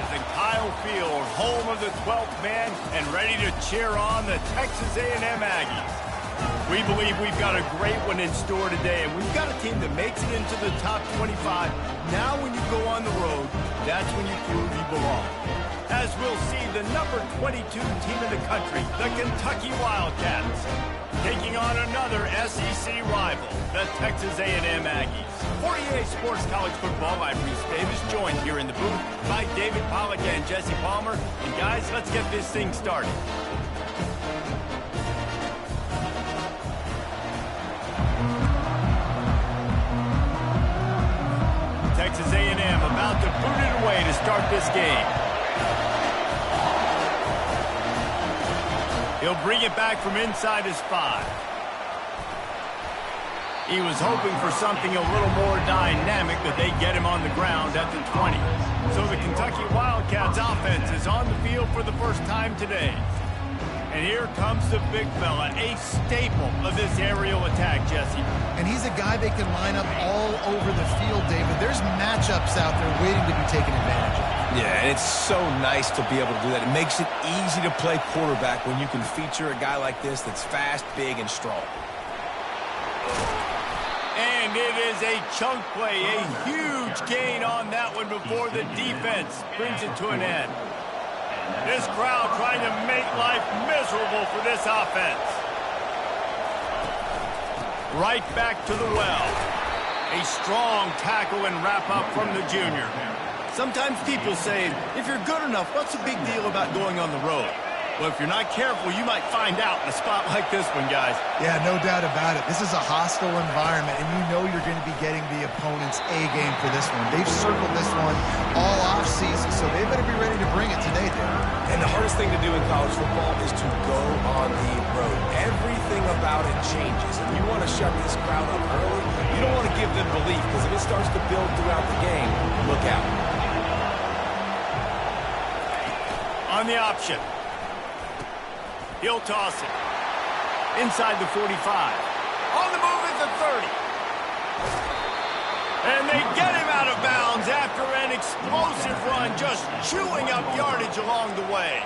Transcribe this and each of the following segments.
is in Kyle Field, home of the 12th man, and ready to cheer on the Texas A&M Aggies. We believe we've got a great one in store today, and we've got a team that makes it into the top 25. Now when you go on the road, that's when you prove you belong. As we'll see the number 22 team in the country, the Kentucky Wildcats, taking on another SEC rival, the Texas A&M Aggies. For EA Sports College Football, I'm Reese Davis, joined here in the booth by David Pollack and Jesse Palmer. And guys, let's get this thing started. Texas A&M about to boot it away to start this game. He'll bring it back from inside his 5. He was hoping for something a little more dynamic, but they get him on the ground at the 20. So the Kentucky Wildcats offense is on the field for the first time today. And here comes the big fella, a staple of this aerial attack, Jesse. And he's a guy they can line up all over the field, David. There's matchups out there waiting to be taken advantage of. Yeah, and it's so nice to be able to do that. It makes it easy to play quarterback when you can feature a guy like this that's fast, big, and strong. And it is a chunk play, a huge gain on that one before the defense brings it to an end. This crowd trying to make life miserable for this offense. Right back to the well. A strong tackle and wrap up from the junior. Sometimes people say, if you're good enough, what's the big deal about going on the road? Well, if you're not careful, you might find out in a spot like this one, guys. Yeah, no doubt about it. This is a hostile environment, and you know you're going to be getting the opponent's A-game for this one. They've circled this one all offseason, so they better be ready to bring it today, David. And the hardest thing to do in college football is to go on the road. Everything about it changes, and you want to shut this crowd up early. You don't want to give them belief, because if it starts to build throughout the game, look out. On the option. He'll toss it. Inside the 45. On the move at the 30. And they get him out of bounds after an explosive run, just chewing up yardage along the way.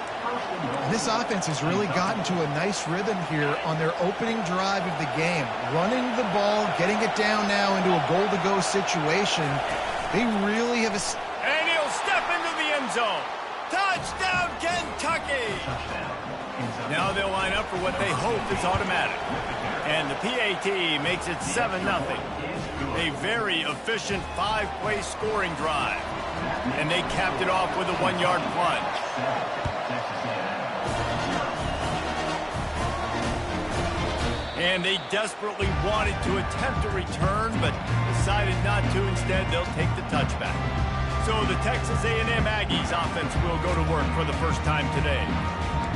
And this offense has really gotten to a nice rhythm here on their opening drive of the game. Running the ball, getting it down now into a goal-to-go situation. They really have a... And he'll step into the end zone. Touchdown, Kentucky! Now they'll line up for what they hope is automatic. And the PAT makes it 7-0. A very efficient 5-play scoring drive. And they capped it off with a 1-yard plunge. And they desperately wanted to attempt a return, but decided not to. Instead, they'll take the touchback. So the Texas A&M Aggies offense will go to work for the first time today.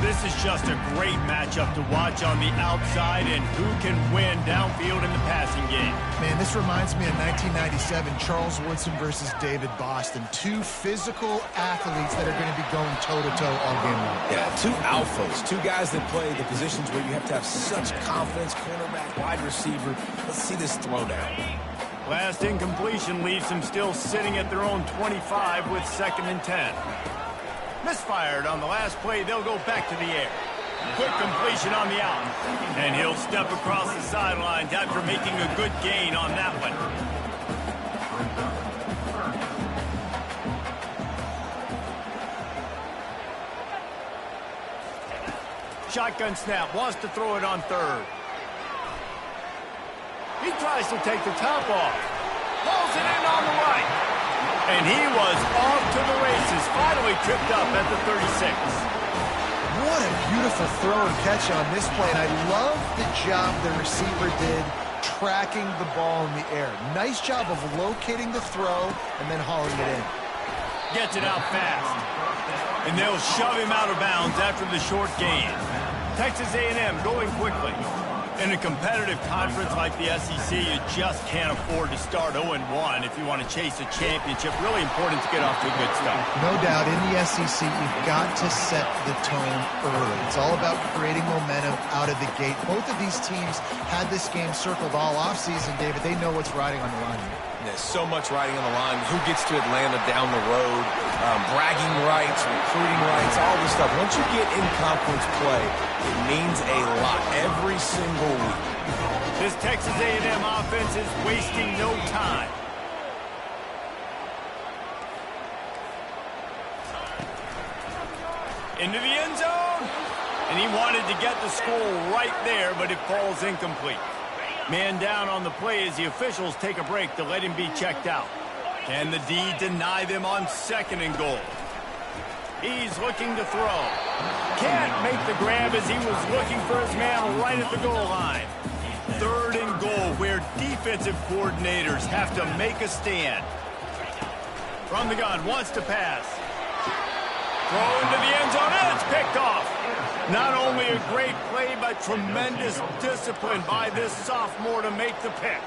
This is just a great matchup to watch on the outside, and who can win downfield in the passing game. Man, this reminds me of 1997, Charles Woodson versus David Boston. Two physical athletes that are going to be going toe-to-toe all game long. Yeah, two alphas, two guys that play the positions where you have to have such confidence, cornerback, wide receiver. Let's see this throwdown. Last incompletion leaves them still sitting at their own 25 with 2nd and 10. Misfired on the last play, they'll go back to the air. Quick completion on the out. And he'll step across the sidelines after making a good gain on that one. Shotgun snap, wants to throw it on 3rd. He tries to take the top off. Pulls it in on the right. And he was off to the races, finally tripped up at the 36. What a beautiful throw and catch on this play. And I love the job the receiver did tracking the ball in the air. Nice job of locating the throw and then hauling it in. Gets it out fast. And they'll shove him out of bounds after the short gain. Texas A&M going quickly. In a competitive conference like the SEC, you just can't afford to start 0-1 if you want to chase a championship. Really important to get off to a good start. No doubt, in the SEC, you've got to set the tone early. It's all about creating momentum out of the gate. Both of these teams had this game circled all offseason, David. They know what's riding on the line here. There's so much riding on the line. Who gets to Atlanta down the road, bragging rights, recruiting rights, all this stuff. Once you get in conference play, it means a lot every single week. This Texas A&M offense is wasting no time. Into the end zone. And he wanted to get the score right there, but it falls incomplete. Man down on the play as the officials take a break to let him be checked out. Can the D deny them on 2nd and goal? He's looking to throw. Can't make the grab as he was looking for his man right at the goal line. 3rd and goal, where defensive coordinators have to make a stand. From the gun, wants to pass. Throw into the end zone, and it's picked off. Not only a great play, but tremendous discipline by this sophomore to make the pick.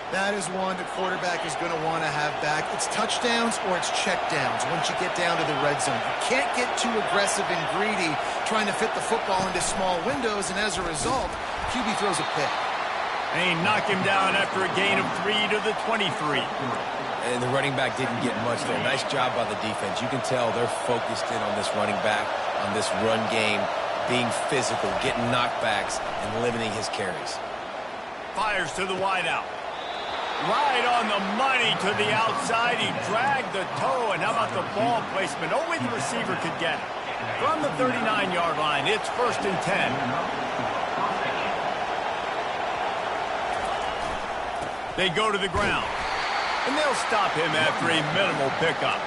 That is one the quarterback is going to want to have back. It's touchdowns or it's checkdowns once you get down to the red zone. You can't get too aggressive and greedy trying to fit the football into small windows, and as a result, QB throws a pick. And he knocked him down after a gain of 3 to the 23. And the running back didn't get much there. Nice job by the defense. You can tell they're focused in on this running back, on this run game, being physical, getting knockbacks, and limiting his carries. Fires to the wideout. Right on the money to the outside. He dragged the toe, and how about the ball placement? Only the receiver could get it. From the 39-yard line, it's 1st and 10. They go to the ground, and they'll stop him after a minimal pickup.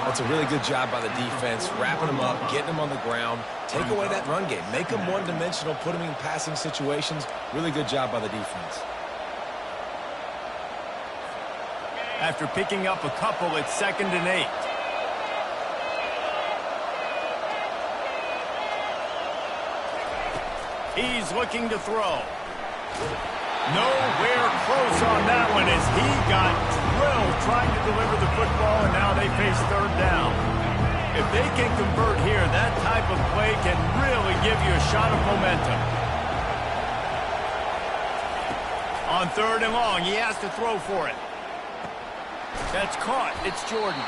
That's a really good job by the defense, wrapping him up, getting him on the ground, take away that run game, make him one-dimensional, put him in passing situations. Really good job by the defense. After picking up a couple, it's 2nd and 8. He's looking to throw. Nowhere close on that one as he got drilled trying to deliver the football, and now they face 3rd down. If they can convert here, that type of play can really give you a shot of momentum. On 3rd and long, he has to throw for it. That's caught. It's Jordan.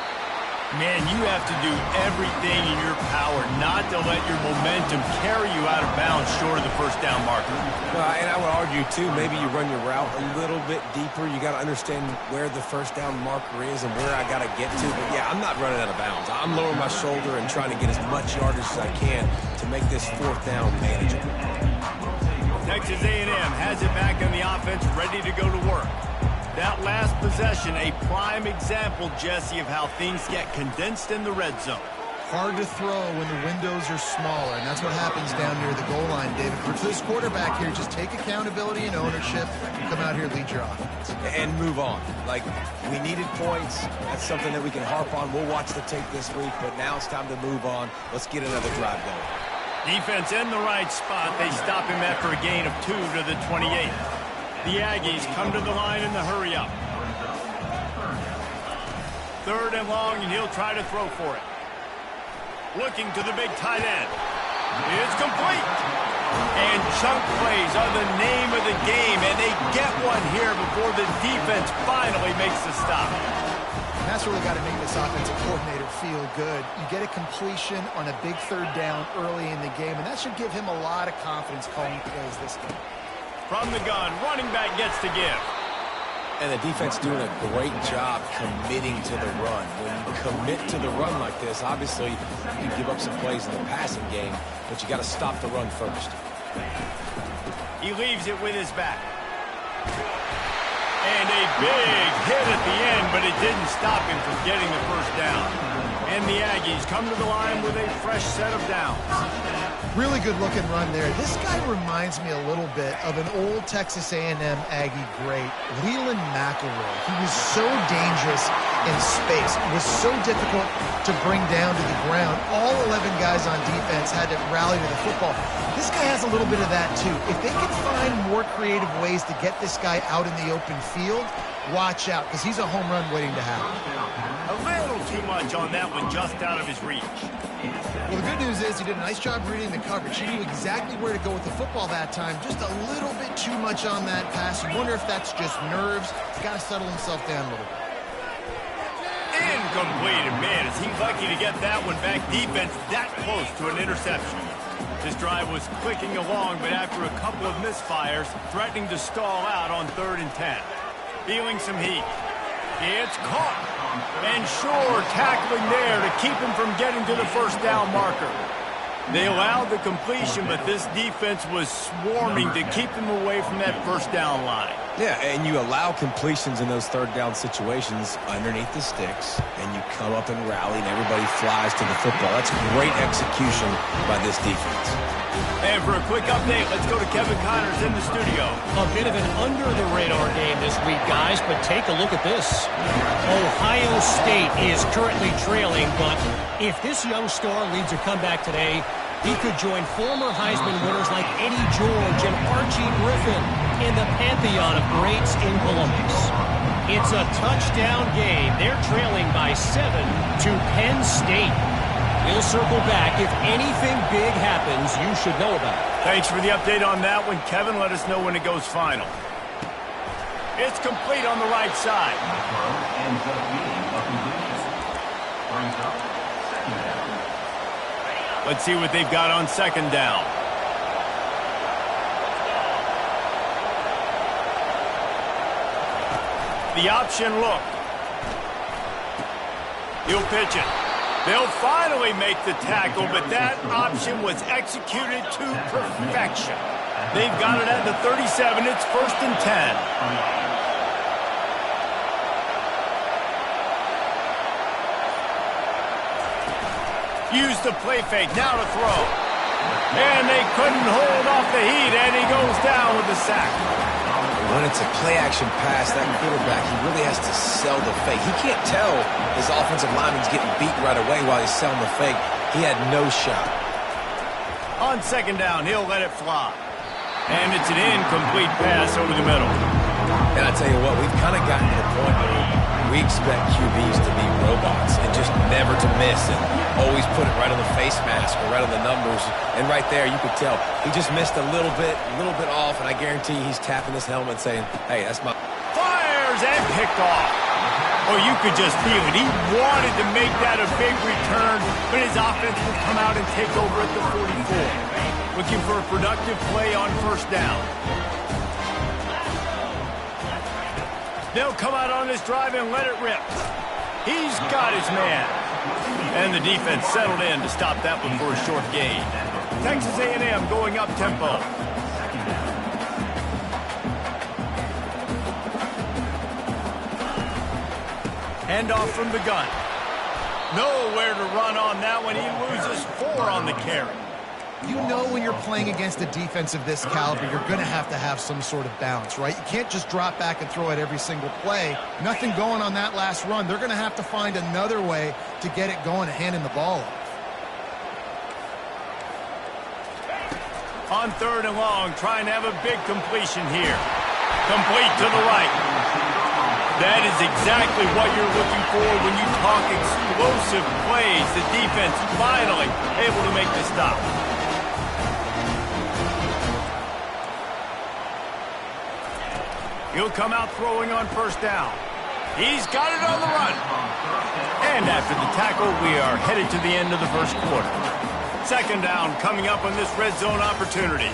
Man, you have to do everything in your power not to let your momentum carry you out of bounds short of the 1st down marker. And I would argue, too, maybe you run your route a little bit deeper. You got to understand where the 1st down marker is and where I got to get to. But, yeah, I'm not running out of bounds. I'm lowering my shoulder and trying to get as much yardage as I can to make this 4th down manageable. Texas A&M has it back in the offense, ready to go to work. That last possession, a prime example, Jesse, of how things get condensed in the red zone. Hard to throw when the windows are smaller, and that's what happens down near the goal line, David. For this quarterback here, just take accountability and ownership and come out here and lead your offense. And move on. Like, we needed points. That's something that we can harp on. We'll watch the tape this week, but now it's time to move on. Let's get another drive going. Defense in the right spot. They stop him after a gain of 2 to the 28. The Aggies come to the line in the hurry-up. 3rd and long, and he'll try to throw for it. Looking to the big tight end. It's complete. And chunk plays are the name of the game, and they get one here before the defense finally makes the stop. And that's really got to make this offensive coordinator feel good. You get a completion on a big 3rd down early in the game, and that should give him a lot of confidence calling plays this game. From the gun, running back gets to give. And the defense doing a great job committing to the run. When you commit to the run like this, obviously you give up some plays in the passing game, but you got to stop the run first. He leaves it with his back. And a big hit at the end, but it didn't stop him from getting the 1st down. And the Aggies come to the line with a fresh set of downs. Really good looking run there. This guy reminds me a little bit of an old Texas A&M Aggie great, Leland McElroy. He was so dangerous in space. It was so difficult to bring down to the ground. All 11 guys on defense had to rally to the football. This guy has a little bit of that too. If they can find more creative ways to get this guy out in the open field, watch out, because he's a home run waiting to happen. A little too much on that one, just out of his reach. Well, the good news is he did a nice job reading the coverage. He knew exactly where to go with the football that time. Just a little bit too much on that pass. You wonder if that's just nerves. He's got to settle himself down a little bit. Incomplete, and man, is he lucky to get that one back. Defense that close to an interception. This drive was clicking along, but after a couple of misfires, threatening to stall out on 3rd and 10. Feeling some heat. It's caught. And sure, tackling there to keep him from getting to the first down marker. They allowed the completion, but this defense was swarming to keep him away from that first down line. Yeah, and you allow completions in those 3rd down situations underneath the sticks, and you come up and rally, and everybody flies to the football. That's great execution by this defense. And for a quick update, let's go to Kevin Connors in the studio. A bit of an under-the-radar game this week, guys, but take a look at this. Ohio State is currently trailing, but if this young star leads a comeback today, he could join former Heisman winners like Eddie George and Archie Griffin in the pantheon of greats in Columbus. It's a touchdown game. They're trailing by 7 to Penn State. We'll circle back. If anything big happens, you should know about it. Thanks for the update on that one, Kevin. Let us know when it goes final. It's complete on the right side. Let's see what they've got on 2nd down. The option look. He'll pitch it. They'll finally make the tackle, but that option was executed to perfection. They've got it at the 37. It's 1st and 10. Use the play fake, now to throw. And they couldn't hold off the heat, and he goes down with the sack. When it's a play-action pass, that quarterback, he really has to sell the fake. He can't tell his offensive lineman's getting beat right away while he's selling the fake. He had no shot. On 2nd down, he'll let it fly. And it's an incomplete pass over the middle. And I tell you what, we've kind of gotten to the point where we expect QBs to be robots and just never to miss and always put it right on the face mask or right on the numbers. And right there, you could tell he just missed a little bit off, and I guarantee he's tapping his helmet saying, hey, that's my... Fires and picked off. Oh, you could just feel it. He wanted to make that a big return, but his offense would come out and take over at the 44. Looking for a productive play on 1st down. They'll come out on this drive and let it rip. He's got his man. And the defense settled in to stop that one for a short gain. Texas A&M going up tempo. Handoff from the gun. Nowhere to run on that one. He loses 4 on the carry. You know when you're playing against a defense of this caliber, you're going to have some sort of balance, right? You can't just drop back and throw it every single play. Nothing going on that last run. They're going to have to find another way to get it going and handing the ball off. On 3rd and long, trying to have a big completion here. Complete to the right. That is exactly what you're looking for when you talk explosive plays. The defense finally able to make the stop. He'll come out throwing on 1st down. He's got it on the run. And after the tackle, we are headed to the end of the 1st quarter. 2nd down coming up on this red zone opportunity.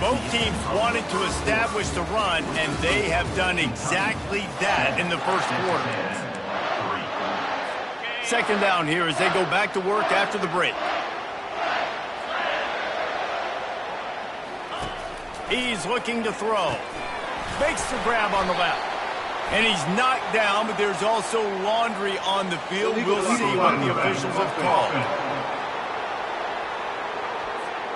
Both teams wanted to establish the run, and they have done exactly that in the 1st quarter. 2nd down here as they go back to work after the break. He's looking to throw. Makes the grab on the left. And he's knocked down, but there's also laundry on the field. We'll see what the officials have called.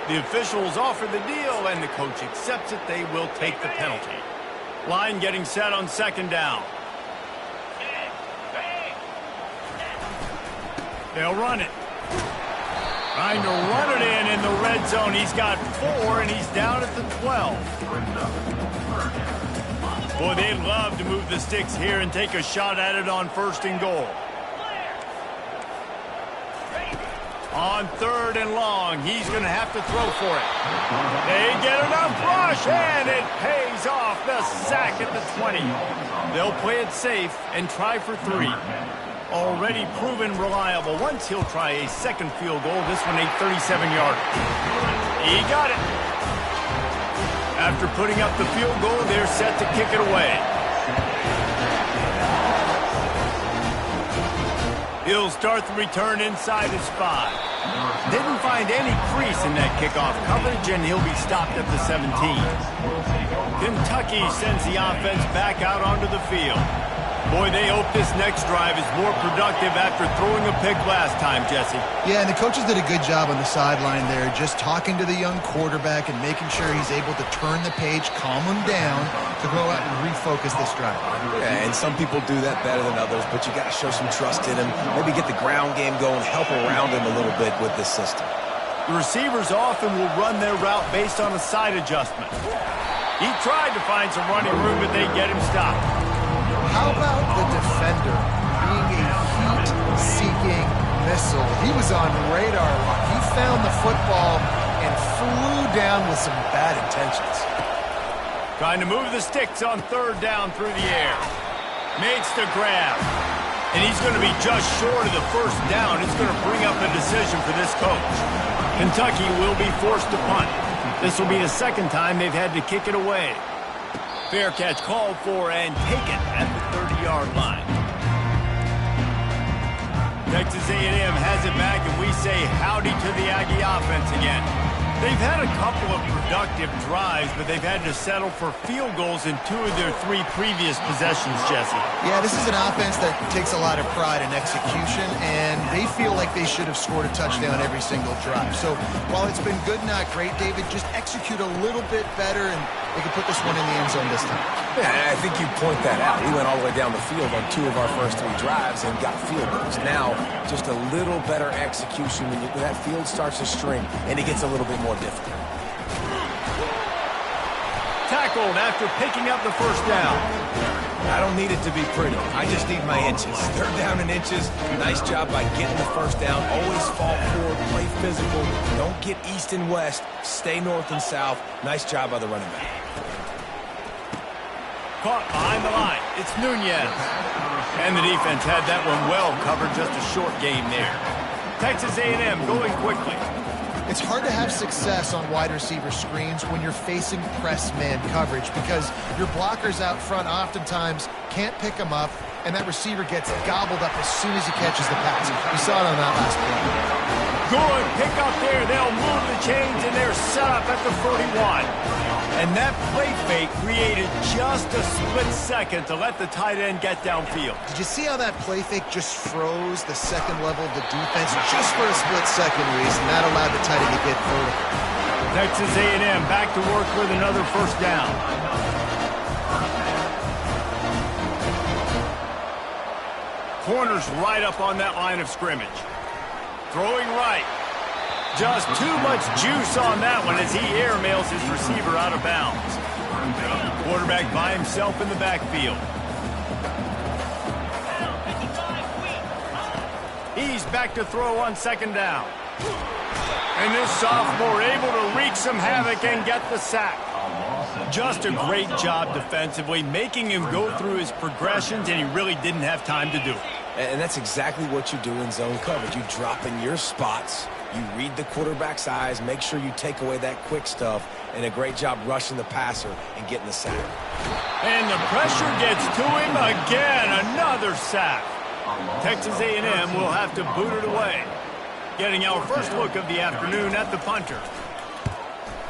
The officials offer the deal, and the coach accepts it. They will take the penalty. Line getting set on 2nd down. They'll run it. Trying to run it in the red zone. He's got 4, and he's down at the 12. Boy, they'd love to move the sticks here and take a shot at it on 1st and goal. On 3rd and long, he's going to have to throw for it. They get enough rush, and it pays off. The sack at the 20. They'll play it safe and try for 3. Already proven reliable. Once he'll try a 2nd field goal, this one a 37-yarder. He got it. After putting up the field goal, they're set to kick it away. He'll start the return inside his 5. Didn't find any crease in that kickoff coverage, and he'll be stopped at the 17. Kentucky sends the offense back out onto the field. Boy, they hope this next drive is more productive after throwing a pick last time, Jesse. Yeah, and the coaches did a good job on the sideline there, just talking to the young quarterback and making sure he's able to turn the page, calm him down, to go out and refocus this drive. Yeah, and some people do that better than others, but you got to show some trust in him. Maybe get the ground game going, help around him a little bit with this system. The receivers often will run their route based on a side adjustment. He tried to find some running room, but they get him stopped. How about the defender being a heat-seeking missile? He was on radar lock. He found the football and flew down with some bad intentions. Trying to move the sticks on 3rd down through the air. Makes the grab. And he's going to be just short of the 1st down. It's going to bring up a decision for this coach. Kentucky will be forced to punt. This will be the 2nd time they've had to kick it away. Fair catch called for and taken at the 30-yard line. Texas A&M has it back, and we say howdy to the Aggie offense again. They've had a couple of productive drives, but they've had to settle for field goals in 2 of their 3 previous possessions, Jesse. Yeah, this is an offense that takes a lot of pride in execution, and they feel like they should have scored a touchdown every single drive. So while it's been good, not great, David, just execute a little bit better, and they can put this one in the end zone this time. Yeah, I think you point that out. We went all the way down the field on 2 of our first 3 drives and got field goals. Now, just a little better execution when that field starts to string, and it gets a little bit more difficult. Tackled after picking up the 1st down. I don't need it to be pretty. I just need my inches. 3rd down in inches. Nice job by getting the 1st down. Always fall forward, play physical. Don't get east and west. Stay north and south. Nice job by the running back. Caught behind the line. It's Nunez. And the defense had that one well covered. Just a short game there. Texas A&M going quickly. It's hard to have success on wide receiver screens when you're facing press man coverage because your blockers out front oftentimes can't pick them up, and that receiver gets gobbled up as soon as he catches the pass. We saw it on that last play. Good pick up there. They'll move the chains, and they're set up at the 41. And that play fake created just a split second to let the tight end get downfield. Did you see how that play fake just froze the second level of the defense just for a split second, Reese, and that allowed the tight end to get vertical. Texas A&M back to work with another 1st down. Corners right up on that line of scrimmage. Throwing right. Just too much juice on that one as he airmails his receiver out of bounds. Quarterback by himself in the backfield. He's back to throw on 2nd down. And this sophomore able to wreak some havoc and get the sack. Just a great job defensively, making him go through his progressions, and he really didn't have time to do it. And that's exactly what you do in zone coverage. You drop in your spots. You read the quarterback's eyes, make sure you take away that quick stuff, and a great job rushing the passer and getting the sack. And the pressure gets to him again, another sack. Texas A&M will have to boot it away. Getting our first look of the afternoon at the punter.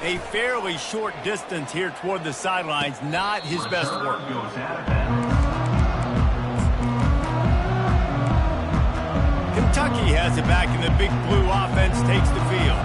A fairly short distance here toward the sidelines, not his best work. Kentucky has it back, and the Big Blue offense takes the field.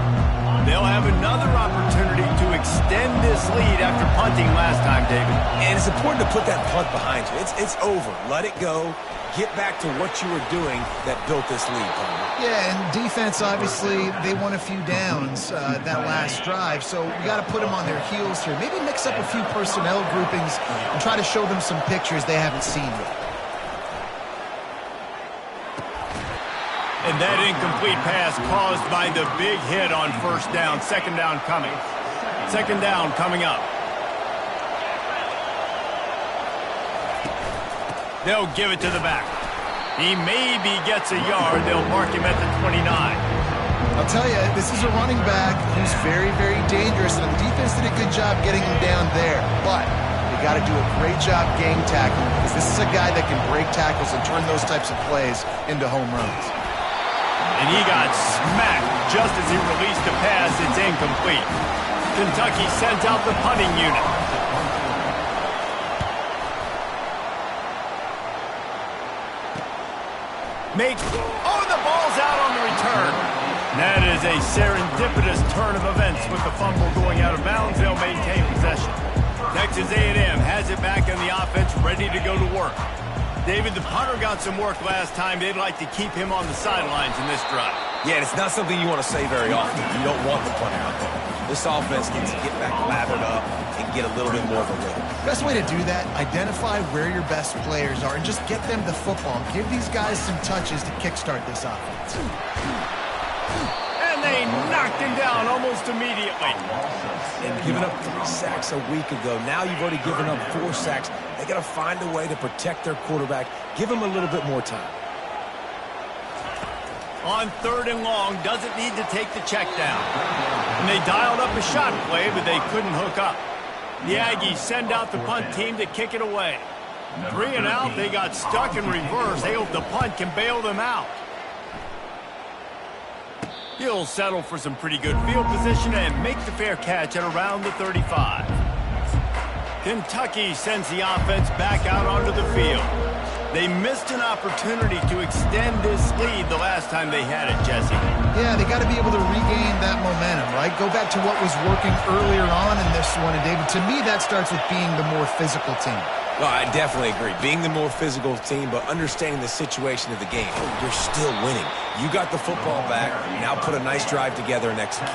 they'll have another opportunity to extend this lead after punting last time, David. And it's important to put that punt behind you. It's over. Let it go. Get back to what you were doing that built this lead, Palmer. Yeah, and defense, obviously, they won a few downs that last drive, so you got to put them on their heels here. Maybe mix up a few personnel groupings and try to show them some pictures they haven't seen yet. And that incomplete pass caused by the big hit on first down. Second down coming. Second down coming up. They'll give it to the back. He maybe gets a yard. They'll mark him at the 29. I'll tell you, this is a running back who's very, very dangerous, and the defense did a good job getting him down there. But they got to do a great job game tackling, because this is a guy that can break tackles and turn those types of plays into home runs. And he got smacked just as he released the pass. It's incomplete. Kentucky sends out the punting unit. The ball's out on the return. That is a serendipitous turn of events with the fumble going out of bounds. They'll maintain possession. Texas A&M has it back in the offense, ready to go to work. David, the punter got some work last time. They'd like to keep him on the sidelines in this drive. Yeah, and it's not something you want to say very often. You don't want the punter out there. This offense needs to get back lathered up and get a little bit more of a rhythm. Best way to do that, identify where your best players are and just get them the football. Give these guys some touches to kickstart this offense. And they knocked him down almost immediately. And giving up 3 sacks a week ago. Now you've already given up 4 sacks. They got to find a way to protect their quarterback. Give him a little bit more time. On third and long, doesn't need to take the check down. And they dialed up a shot play, but they couldn't hook up. The Aggies send out the punt team to kick it away. 3 and out, they got stuck in reverse. They hope the punt can bail them out. He'll settle for some pretty good field position and make the fair catch at around the 35. Kentucky sends the offense back out onto the field. They missed an opportunity to extend this lead the last time they had it, Jesse. Yeah, they got to be able to regain that momentum, right? Go back to what was working earlier on in this one. And, David, to me, that starts with being the more physical team. Well, I definitely agree. Being the more physical team, but understanding the situation of the game. You're still winning. You got the football back. Now put a nice drive together and execute.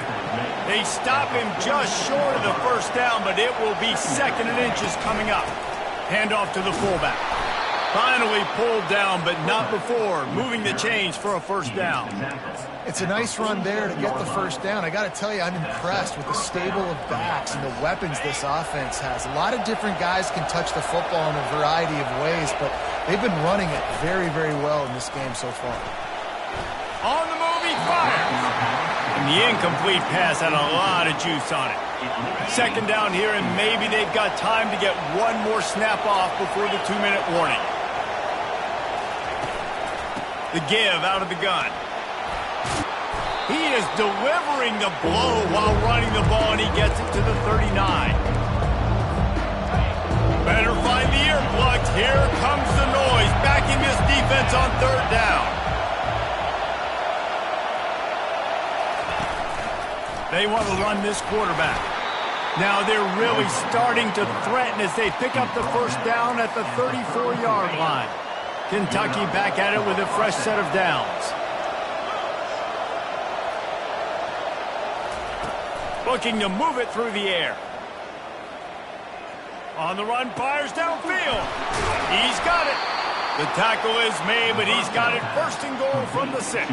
They stop him just short of the first down, but it will be second and inches coming up. Handoff to the fullback. Finally pulled down, but not before moving the chains for a first down. It's a nice run there to get the first down. I got to tell you, I'm impressed with the stable of backs and the weapons this offense has. A lot of different guys can touch the football in a variety of ways, but they've been running it very, very well in this game so far. On the move, he fires. And the incomplete pass had a lot of juice on it. Second down here, and maybe they've got time to get one more snap off before the 2-minute warning. The give out of the gun. He is delivering the blow while running the ball, and he gets it to the 39. Better find the earplugs. Here comes the noise, backing this defense on third down. They want to run this quarterback. Now they're really starting to threaten as they pick up the first down at the 34-yard line. Kentucky back at it with a fresh set of downs. Looking to move it through the air. On the run, fires downfield. He's got it. The tackle is made, but he's got it first and goal from the 6.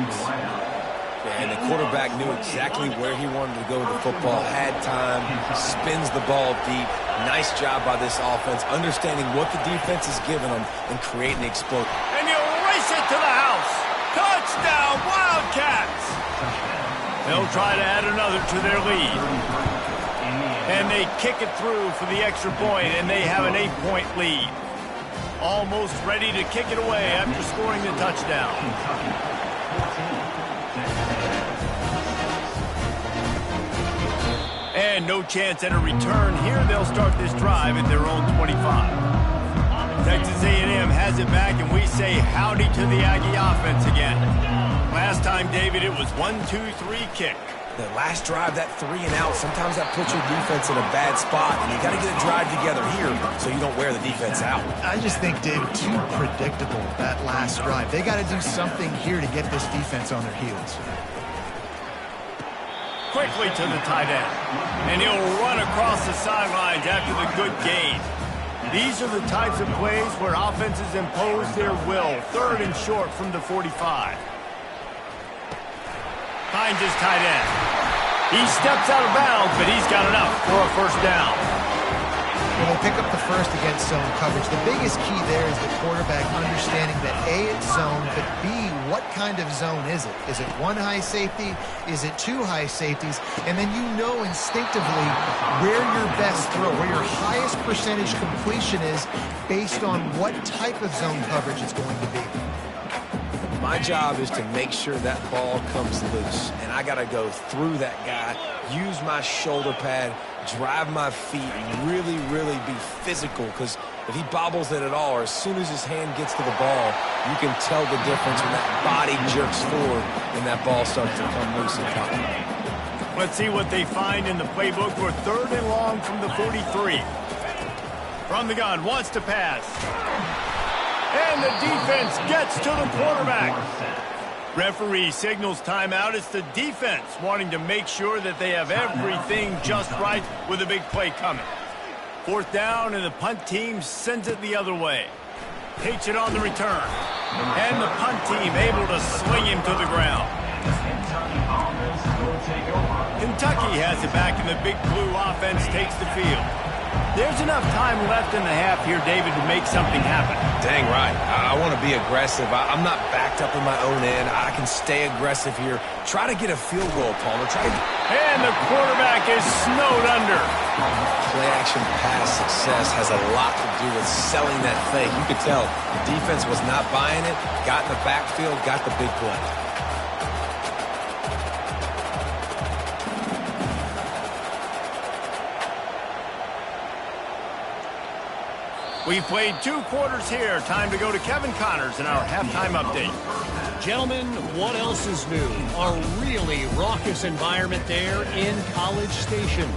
And the quarterback knew exactly where he wanted to go with the football, had time, spins the ball deep. Nice job by this offense, understanding what the defense is giving them and creating the explosion. And he'll race it to the house. Touchdown, Wildcats! They'll try to add another to their lead. And they kick it through for the extra point, and they have an 8-point lead. Almost ready to kick it away after scoring the touchdown. And no chance at a return here. They'll start this drive at their own 25. Texas A&M has it back, and we say howdy to the Aggie offense again. Last time, David, it was 1-2-3 kick. The last drive, that 3 and out, sometimes that puts your defense in a bad spot, and you got to get a drive together here so you don't wear the defense out. I just think, Dave, too predictable, that last drive. They got to do something here to get this defense on their heels. Quickly to the tight end, and he'll run across the sidelines after the good gain. These are the types of plays where offenses impose their will. 3rd and short from the 45. Finds his tight end. He steps out of bounds, but he's got enough for a first down. When they pick up the first against zone coverage, the biggest key there is the quarterback understanding that A, it's zone, but B, what kind of zone is it? Is it 1 high safety? Is it 2 high safeties? And then you know instinctively where your best throw, where your highest percentage completion is based on what type of zone coverage it's going to be. My job is to make sure that ball comes loose, and I got to go through that guy, use my shoulder pad, drive my feet, and really, really be physical, because if he bobbles it at all, or as soon as his hand gets to the ball, you can tell the difference when that body jerks forward and that ball starts to come loose and cut. Let's see what they find in the playbook for 3rd and long from the 43. From the gun, wants to pass. And the defense gets to the quarterback. Referee signals timeout. It's the defense wanting to make sure that they have everything just right with a big play coming. 4th down, and the punt team sends it the other way. Takes it on the return. And the punt team able to sling him to the ground. Kentucky has it back, and the Big Blue offense takes the field. There's enough time left in the half here, David, to make something happen. Dang right. I want to be aggressive. I'm not backed up in my own end. I can stay aggressive here. Try to get a field goal, Palmer. And the quarterback is snowed under. Play-action pass success has a lot to do with selling that fake. You could tell the defense was not buying it, got in the backfield, got the big play. We've played 2 quarters here. Time to go to Kevin Connors in our halftime update. Gentlemen, what else is new? A really raucous environment there in College Station.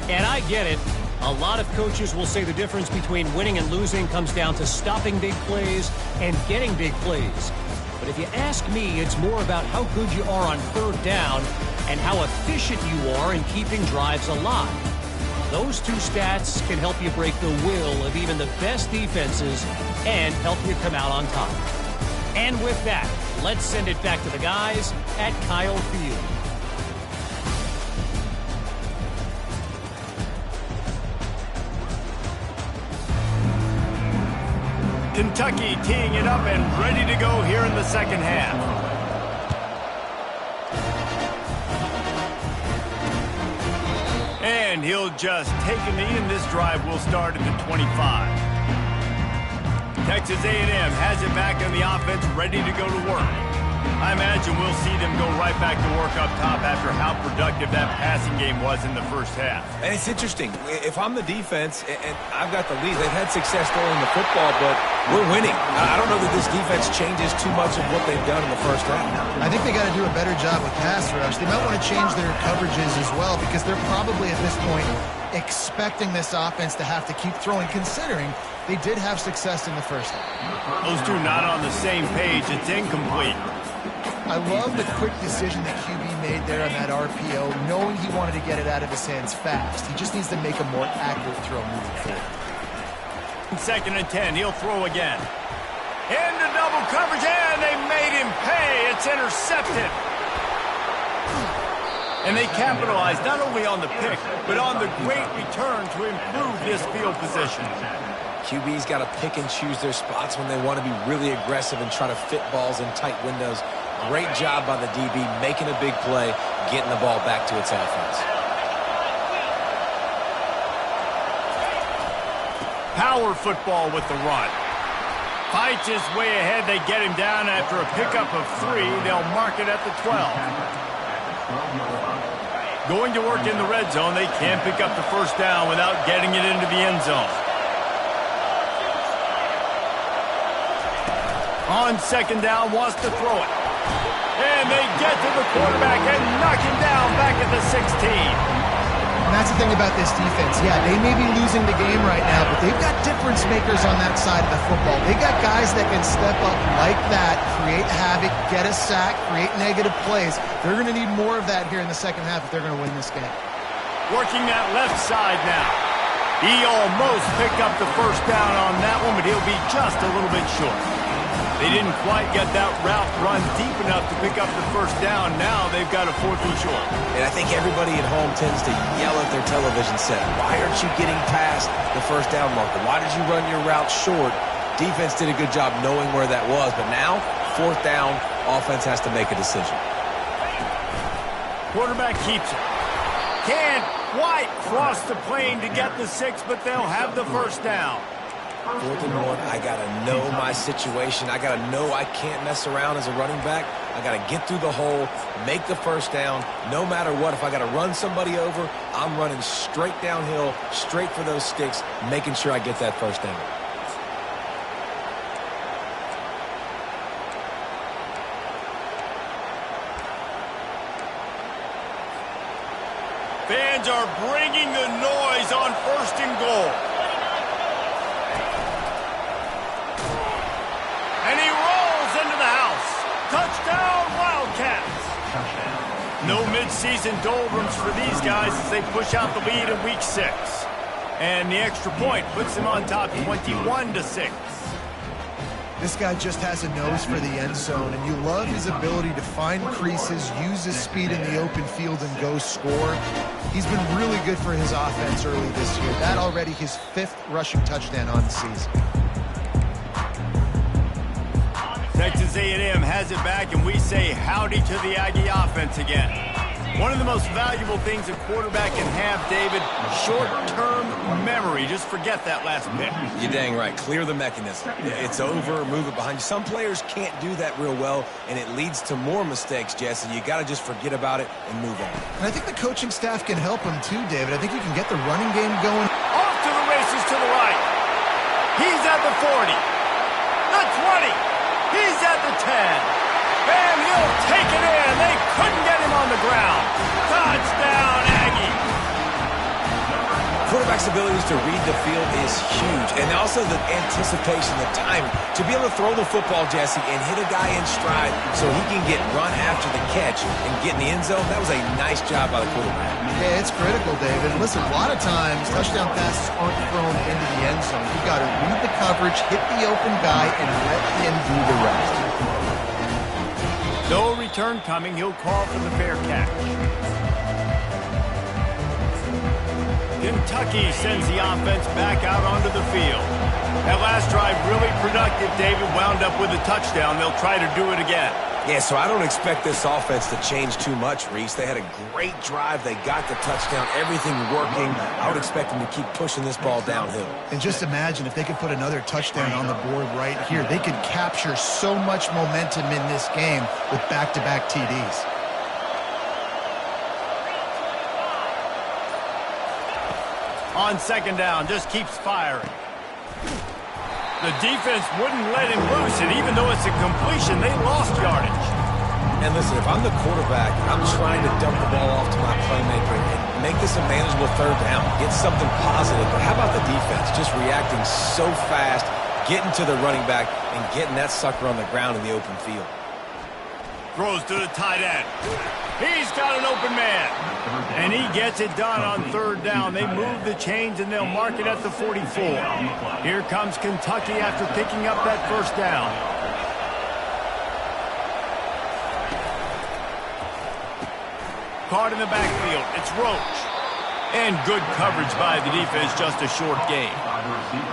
And I get it. A lot of coaches will say the difference between winning and losing comes down to stopping big plays and getting big plays. But if you ask me, it's more about how good you are on 3rd down and how efficient you are in keeping drives alive. Those 2 stats can help you break the will of even the best defenses and help you come out on top. And with that, let's send it back to the guys at Kyle Field. Kentucky teeing it up and ready to go here in the second half. And he'll just take a knee, and this drive will start at the 25. Texas A&M has it back in the offense, ready to go to work. I imagine we'll see them go right back to work up top after how productive that passing game was in the first half. And it's interesting. If I'm the defense and I've got the lead, they've had success throwing the football, but we're winning. I don't know that this defense changes too much of what they've done in the first half. I think they got to do a better job with pass rush. They might want to change their coverages as well, because they're probably at this point expecting this offense to have to keep throwing, considering they did have success in the first half. Those 2 not on the same page. It's incomplete. I love the quick decision that QB made there on that RPO, knowing he wanted to get it out of his hands fast. He just needs to make a more accurate throw moving forward. 2nd and 10, he'll throw again. Into double coverage, and they made him pay. It's intercepted. And they capitalized not only on the pick, but on the great return to improve this field position. QB's got to pick and choose their spots when they want to be really aggressive and try to fit balls in tight windows. Great job by the DB, making a big play, getting the ball back to its offense. Power football with the run. Fights his way ahead. They get him down after a pickup of 3. They'll mark it at the 12. Going to work in the red zone. They can't pick up the first down without getting it into the end zone. On 2nd down, wants to throw it. And they get to the quarterback and knock him down back at the 16. And that's the thing about this defense. Yeah, they may be losing the game right now, but they've got difference makers on that side of the football. They got guys that can step up like that, create havoc, get a sack, create negative plays. They're going to need more of that here in the second half if they're going to win this game. Working that left side now. He almost picked up the first down on that one, but he'll be just a little bit short. They didn't quite get that route run deep enough to pick up the first down. Now they've got a 4th and short. And I think everybody at home tends to yell at their television set. Why aren't you getting past the first down marker? Why did you run your route short? Defense did a good job knowing where that was, but now, 4th down, offense has to make a decision. Quarterback keeps it. Can't quite cross the plane to get the 6, but they'll have the first down. 4th and 1, I got to know my situation. I got to know I can't mess around as a running back. I got to get through the hole, make the first down. No matter what, if I got to run somebody over, I'm running straight downhill, straight for those sticks, making sure I get that first down. Fans are bringing the noise on 1st and goal. And he rolls into the house. Touchdown, Wildcats. No mid-season doldrums for these guys as they push out the lead in week 6. And the extra point puts them on top 21-6. This guy just has a nose for the end zone, and you love his ability to find creases, use his speed in the open field, and go score. He's been really good for his offense early this year. That already his 5th rushing touchdown on the season. Texas A&M has it back, and we say howdy to the Aggie offense again. One of the most valuable things a quarterback can have, David, short-term memory. Just forget that last pick. You're dang right. Clear the mechanism. It's over, move it behind you. Some players can't do that real well, and it leads to more mistakes, Jesse. You got to just forget about it and move on. And I think the coaching staff can help him too, David. I think you can get the running game going. Off to the races to the right. He's at the 40. The 20. He's at the 10. And he'll take it in. They couldn't get him on the ground. Touchdown, Aggie. Quarterback's abilities to read the field is huge. And also the anticipation, the time. To be able to throw the football, Jesse, and hit a guy in stride so he can get run after the catch and get in the end zone, that was a nice job by the quarterback. Yeah, it's critical, David. Listen, a lot of times touchdown passes aren't thrown into the end zone. You've got to read the coverage, hit the open guy, and let him do the rest. No return coming. He'll call for the fair catch. Kentucky sends the offense back out onto the field. That last drive really productive. David wound up with a touchdown. They'll try to do it again. Yeah, so I don't expect this offense to change too much, Reese. They had a great drive. They got the touchdown. Everything working. I would expect them to keep pushing this ball downhill. And just imagine if they could put another touchdown on the board right here. They could capture so much momentum in this game with back-to-back TDs. On 2nd down, just keeps firing. The defense wouldn't let him loose, and even though it's a completion, they lost yardage. And listen, if I'm the quarterback, I'm trying to dump the ball off to my playmaker and make this a manageable 3rd down, get something positive. But how about the defense just reacting so fast, getting to the running back, and getting that sucker on the ground in the open field? Throws to the tight end. He's got an open man. And he gets it done on 3rd down. They move the chains, and they'll mark it at the 44. Here comes Kentucky after picking up that 1st down. Caught in the backfield. It's Roach. And good coverage by the defense, just a short gain.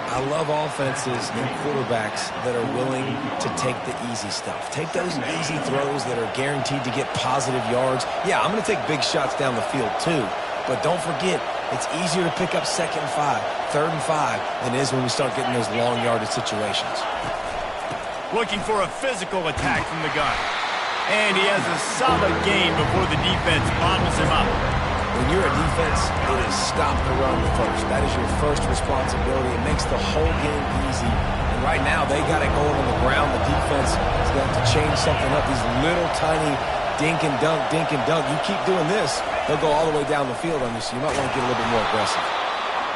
I love offenses and quarterbacks that are willing to take the easy stuff. Take those easy throws that are guaranteed to get positive yards. Yeah, I'm going to take big shots down the field too. But don't forget, it's easier to pick up 2nd and 5, 3rd and 5 than it is when we start getting those long yardage situations. Looking for a physical attack from the gun. And he has a solid gain before the defense bottles him up. When you're a defense, it is stop the run first. That is your first responsibility. It makes the whole game easy, and And right now, they got it going on the ground. The defense is going to have to change something up. These little tiny dink and dunk, dink and dunk. You keep doing this, they'll go all the way down the field on you, so you might want to get a little bit more aggressive.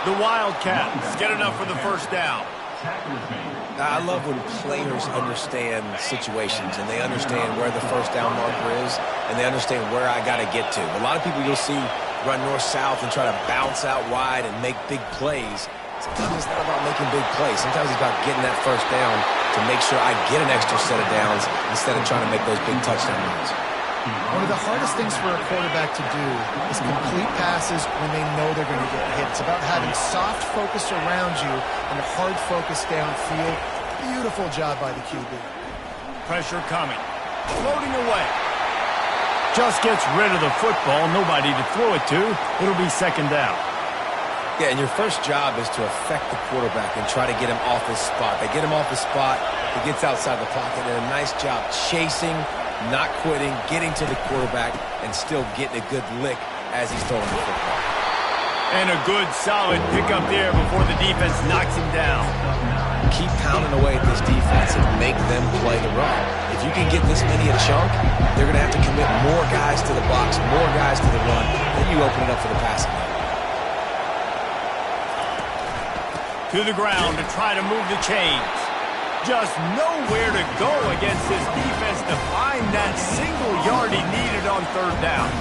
The Wildcats get enough for the first down. I love when players understand situations and they understand where the first down marker is and they understand where I got to get to. A lot of people you'll see run north-south and try to bounce out wide and make big plays. Sometimes it's not about making big plays. Sometimes it's about getting that first down to make sure I get an extra set of downs instead of trying to make those big touchdown runs. One of the hardest things for a quarterback to do is complete passes when they know they're going to get hit. It's about having soft focus around you and a hard focus downfield. Beautiful job by the QB. Pressure coming. Floating away. Just gets rid of the football. Nobody to throw it to. It'll be second down. Yeah, and your first job is to affect the quarterback and try to get him off his spot. They get him off his spot. He gets outside the pocket, and a nice job chasing, not quitting, getting to the quarterback, and still getting a good lick as he's throwing the football. And a good, solid pickup there before the defense knocks him down. Keep pounding away at this defense and make them play the run. If you can get this many a chunk, they're going to have to commit more guys to the box, more guys to the run, then you open it up for the passing game. To the ground to try to move the chains. Just nowhere to go against this defense to find that single yard he needed on third down.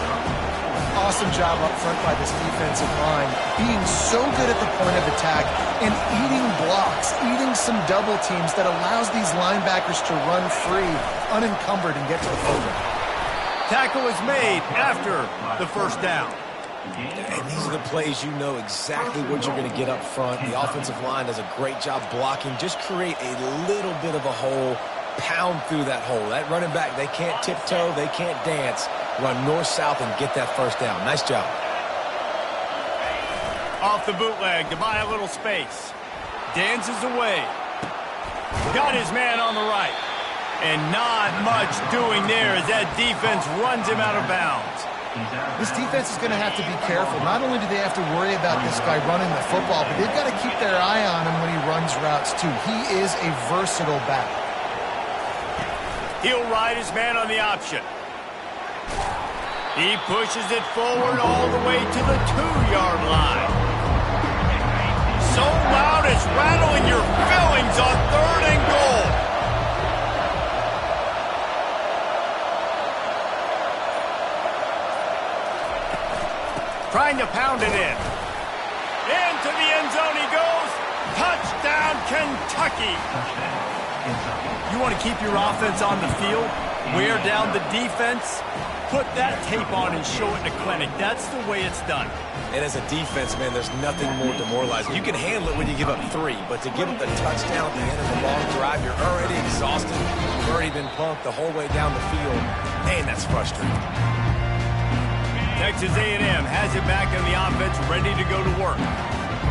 Awesome job up front by this defensive line, being so good at the point of attack and eating blocks, eating some double teams that allows these linebackers to run free, unencumbered, and get to the football. Tackle is made after the first down. And these are the plays you know exactly what you're going to get up front. The offensive line does a great job blocking. Just create a little bit of a hole, pound through that hole. That running back, they can't tiptoe, they can't dance. Run north-south and get that first down. Nice job. Off the bootleg to buy a little space. Dances away. Got his man on the right. And not much doing there as that defense runs him out of bounds. This defense is going to have to be careful. Not only do they have to worry about this guy running the football, but they've got to keep their eye on him when he runs routes too. He is a versatile back. He'll ride his man on the option. He pushes it forward all the way to the 2-yard line. So loud it's rattling your fillings on third and goal. Trying to pound it in. Into the end zone he goes. Touchdown, Kentucky. You want to keep your offense on the field? Wear down the defense? Put that tape on and show it in the clinic. That's the way it's done. And as a defense, man, there's nothing more demoralizing. You can handle it when you give up 3, but to give up the touchdown at the end of the long drive, you're already exhausted. You've already been pumped the whole way down the field. Man, that's frustrating. Texas A&M has it back in the offense, ready to go to work.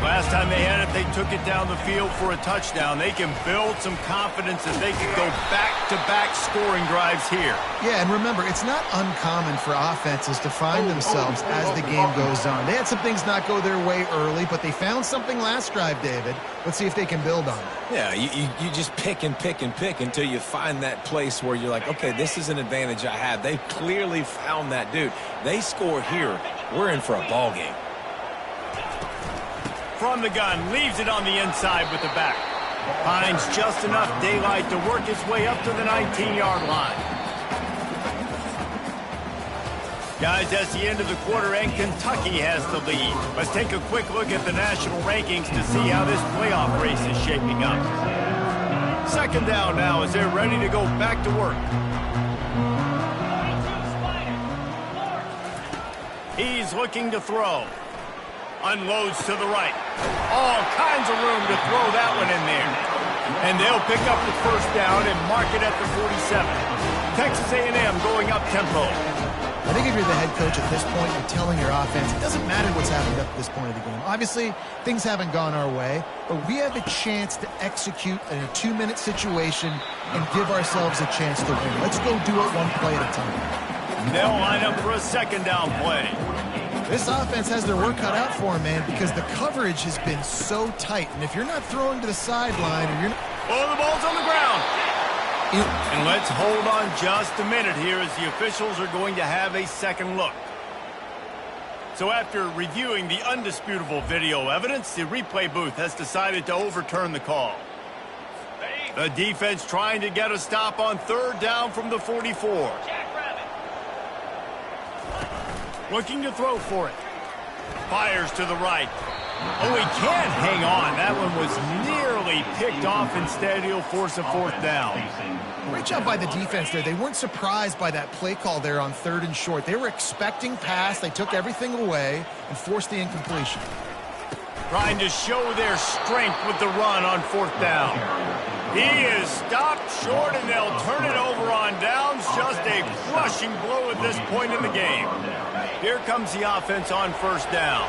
Last time they had it, they took it down the field for a touchdown. They can build some confidence that they can go back-to-back scoring drives here. Yeah, and remember, it's not uncommon for offenses to find themselves as the game goes on. They had some things not go their way early, but they found something last drive, David. Let's see if they can build on it. Yeah, you just pick and pick and pick until you find that place where you're like, okay, this is an advantage I have. They've clearly found that, dude. They score here, we're in for a ball game. From the gun, leaves it on the inside with the back. Finds just enough daylight to work his way up to the 19-yard line. Guys, that's the end of the quarter, and Kentucky has the lead. Let's take a quick look at the national rankings to see how this playoff race is shaping up. Second down now as they're ready to go back to work. He's looking to throw. Unloads to the right. All kinds of room to throw that one in there. And they'll pick up the first down and mark it at the 47. Texas A&M going up tempo. I think if you're the head coach at this point, you're telling your offense, it doesn't matter what's happened up to this point of the game. Obviously, things haven't gone our way, but we have a chance to execute in a 2-minute situation and give ourselves a chance to win. Let's go do it one play at a time. They'll line up for a second down play. This offense has their work cut out for them, man, because the coverage has been so tight. And if you're not throwing to the sideline, or Oh, the ball's on the ground. And let's hold on just a minute here as the officials are going to have a second look. So after reviewing the undisputable video evidence, the replay booth has decided to overturn the call. The defense trying to get a stop on third down from the 44. Looking to throw for it. Fires to the right. Oh, he can't hang on. That one was nearly picked off. Instead, he'll force a fourth down. Great job by the defense there. They weren't surprised by that play call there on 3rd and short. They were expecting pass. They took everything away and forced the incompletion. Trying to show their strength with the run on 4th down. He is stopped short, and they'll turn it over on downs. Just a crushing blow at this point in the game. Here comes the offense on 1st down.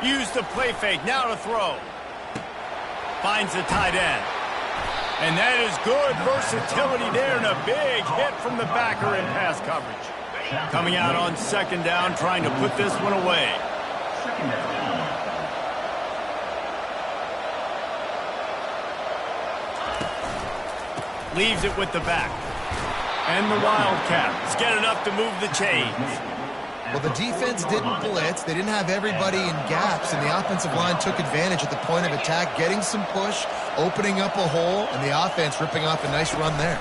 Use the play fake, now to throw. Finds the tight end. And that is good versatility there, and a big hit from the backer in pass coverage. Coming out on 2nd down, trying to put this one away. Leaves it with the back. And the Wildcats get enough to move the chains. Well, the defense didn't blitz. They didn't have everybody in gaps, and the offensive line took advantage at the point of attack, getting some push, opening up a hole, and the offense ripping off a nice run there.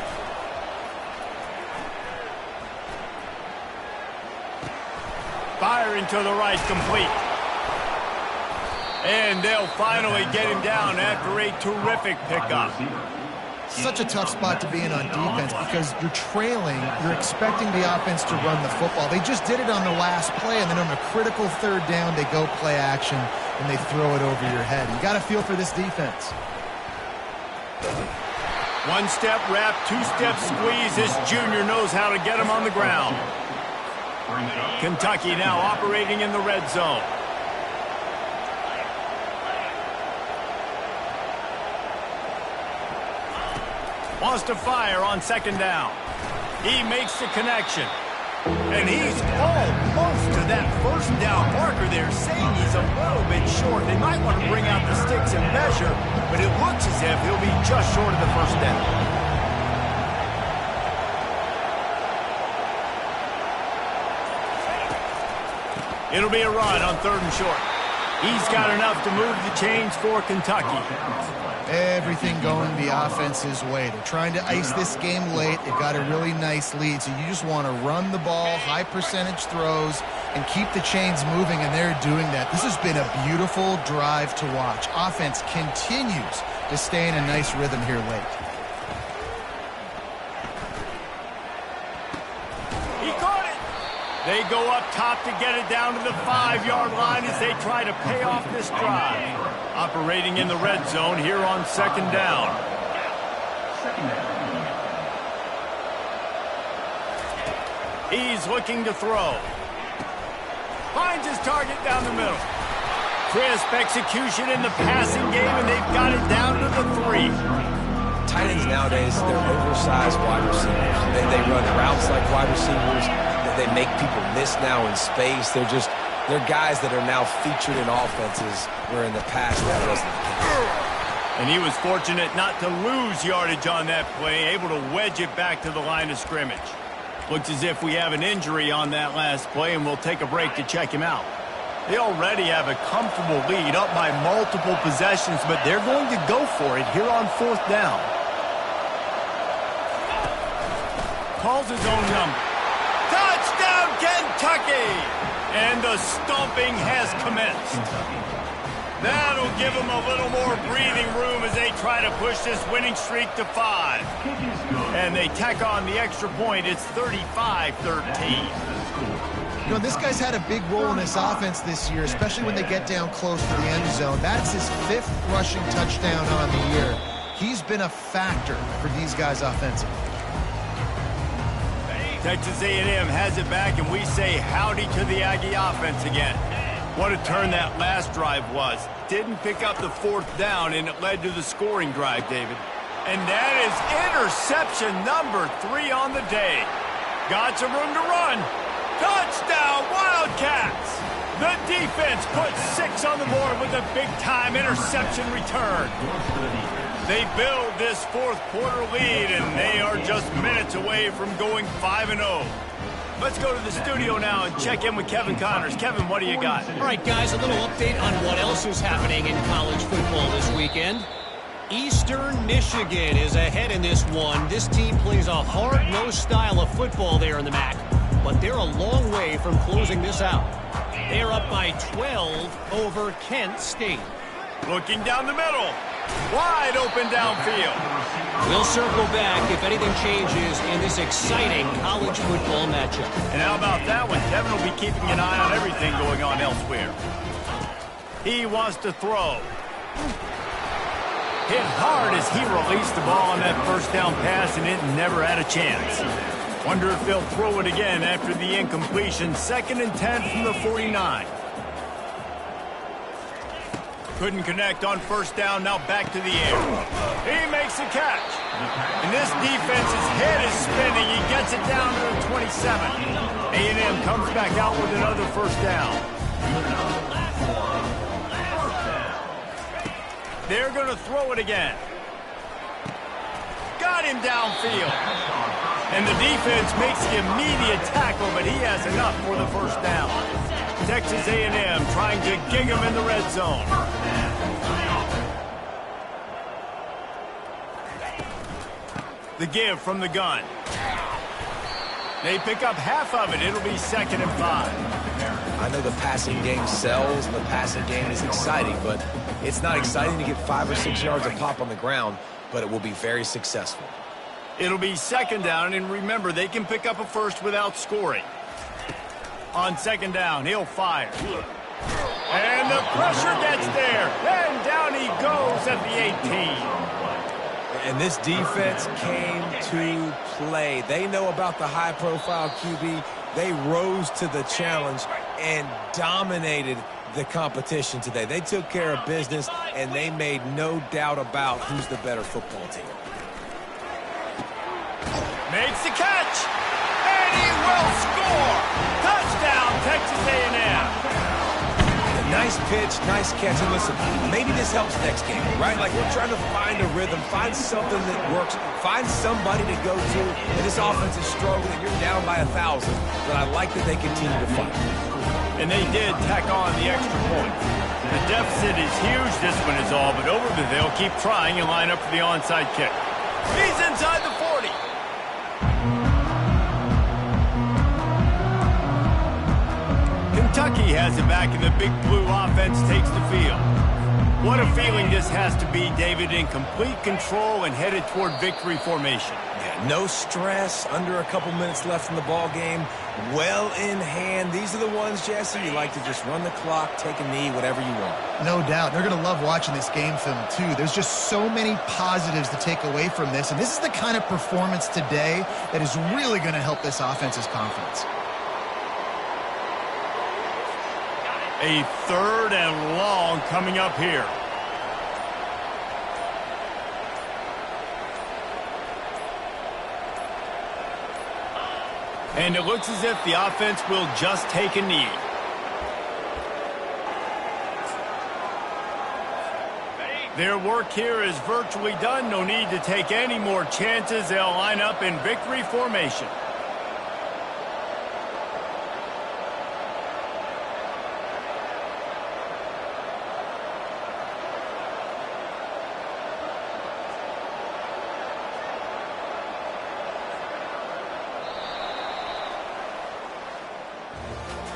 Firing to the right, complete. And they'll finally get him down after a terrific pickup. Such a tough spot to be in on defense because you're trailing, you're expecting the offense to run the football. They just did it on the last play, and then on a critical 3rd down, they go play action, and they throw it over your head. You got to feel for this defense. 1-step wrap, 2-step squeeze. This junior knows how to get him on the ground. Kentucky now operating in the red zone. Wants to fire on 2nd down. He makes the connection. And he's almost to that 1st down marker there, saying he's a little bit short. They might want to bring out the sticks and measure, but it looks as if he'll be just short of the 1st down. It'll be a run on 3rd and short. He's got enough to move the chains for Kentucky. Everything going the offense's way. They're trying to ice this game late. They've got a really nice lead, so you just want to run the ball, high percentage throws, and keep the chains moving, and they're doing that. This has been a beautiful drive to watch. Offense continues to stay in a nice rhythm here late. He caught it! They go up top to get it down to the 5-yard line as they try to pay off this drive. Operating in the red zone here on 2nd down. He's looking to throw. Finds his target down the middle. Crisp execution in the passing game, and they've got it down to the 3. Tight ends nowadays, they're oversized wide receivers. They run routes like wide receivers. They make people miss now in space. They're guys that are now featured in offenses where in the past that wasn't the case. And he was fortunate not to lose yardage on that play, able to wedge it back to the line of scrimmage. Looks as if we have an injury on that last play, and we'll take a break to check him out. They already have a comfortable lead, up by multiple possessions, but they're going to go for it here on 4th down. Calls his own number. Touchdown, Kentucky! And the stomping has commenced. That'll give them a little more breathing room as they try to push this winning streak to 5. And they tack on the extra point. It's 35-13. You know, this guy's had a big role in this offense this year, especially when they get down close to the end zone. That's his 5th rushing touchdown on the year. He's been a factor for these guys offensively. Texas A&M has it back, and we say howdy to the Aggie offense again. What a turn that last drive was. Didn't pick up the 4th down, and it led to the scoring drive, David. And that is interception number 3 on the day. Got some room to run. Touchdown, Wildcats! The defense puts 6 on the board with a big-time interception return. They build this fourth quarter lead, and they are just minutes away from going 5-0. Let's go to the studio now and check in with Kevin Connors. Kevin, what do you got? All right, guys, a little update on what else is happening in college football this weekend. Eastern Michigan is ahead in this one. This team plays a hard-nosed style of football there in the MAC, but they're a long way from closing this out. They're up by 12 over Kent State. Looking down the middle. Wide open downfield. We'll circle back if anything changes in this exciting college football matchup. And how about that one? Kevin will be keeping an eye on everything going on elsewhere. He wants to throw. Hit hard as he released the ball on that first down pass, and it never had a chance. Wonder if they'll throw it again after the incompletion. 2nd and 10 from the 49. Couldn't connect on first down, now back to the air. He makes a catch. And this defense's head is spinning. He gets it down to the 27. A&M comes back out with another first down. They're going to throw it again. Got him downfield. And the defense makes the immediate tackle, but he has enough for the first down. Texas A&M trying to gig him in the red zone. The give from the gun. They pick up half of it. It'll be 2nd and 5. I know the passing game sells and the passing game is exciting, but it's not exciting to get 5 or 6 yards of pop on the ground, but it will be very successful. It'll be 2nd down, and remember, they can pick up a first without scoring. On 2nd down, he'll fire. And the pressure gets there. And down he goes at the 18. And this defense came to play. They know about the high-profile QB. They rose to the challenge and dominated the competition today. They took care of business, and they made no doubt about who's the better football team. Makes the catch, and he will score. Touchdown, Texas A&M. Nice pitch, nice catch. And listen, maybe this helps next game, right? Like, we're trying to find a rhythm, find something that works, find somebody to go to. And this offense is struggling, and you're down by 1,000. But I like that they continue to fight. And they did tack on the extra point. The deficit is huge. This one is all but over, but they'll keep trying and line up for the onside kick. He's inside the 40. Kentucky has it back, and the Big Blue offense takes the field. What a feeling this has to be, David, in complete control and headed toward victory formation. Yeah, no stress, under a couple minutes left in the ball game, well in hand. These are the ones, Jesse, you like to just run the clock, take a knee, whatever you want. No doubt. They're going to love watching this game film, too. There's just so many positives to take away from this, and this is the kind of performance today that is really going to help this offense's confidence. A 3rd and long coming up here. And it looks as if the offense will just take a knee. Their work here is virtually done. No need to take any more chances. They'll line up in victory formation.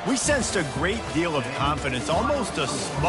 We sensed a great deal of confidence, almost a smug